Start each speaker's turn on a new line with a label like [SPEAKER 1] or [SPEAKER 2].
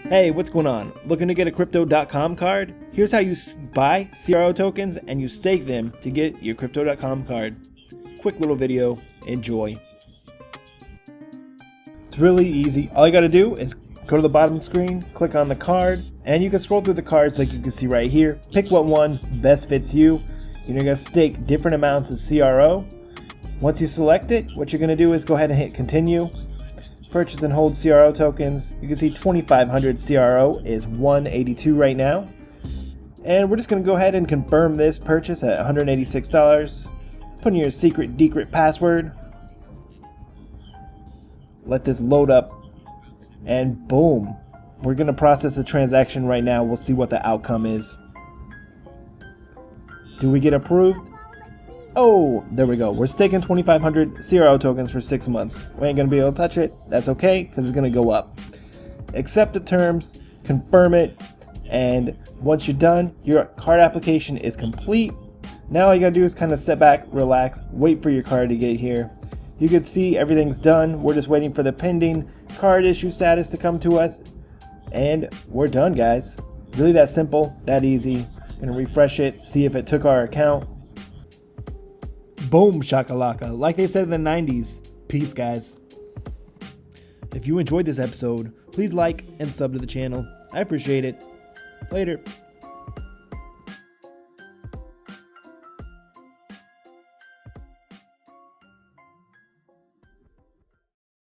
[SPEAKER 1] Hey, what's going on? Looking to get a crypto.com card? Here's how you buy CRO tokens and you stake them to get your crypto.com card. Quick little video, enjoy. It's really easy. All you gotta do is go to the bottom screen, click on the card, and you can scroll through the cards like you can see right here. Pick what one best fits you. You're gonna stake different amounts of CRO. Once you select it, what you're gonna do is go ahead and hit continue. Purchase and hold CRO tokens. You can see 2,500 CRO is 182 right now. And we're just going to go ahead and confirm this purchase at $186. Put in your secret decrypt password. Let this load up. And boom. We're going to process the transaction right now. We'll see what the outcome is. Do we get approved? Oh, there we go. We're staking 2,500 CRO tokens for 6 months. We ain't gonna be able to touch it. That's okay, because it's gonna go up. Accept the terms, confirm it, and once you're done, your card application is complete. Now all you gotta do is kind of sit back, relax, wait for your card to get here. You can see everything's done. We're just waiting for the pending card issue status to come to us, and we're done, guys. Really that simple, that easy. Gonna refresh it, see if it took our account. Boom shakalaka, like they said in the 90s. Peace, guys. If you enjoyed this episode, please like and sub to the channel. I appreciate it. Later.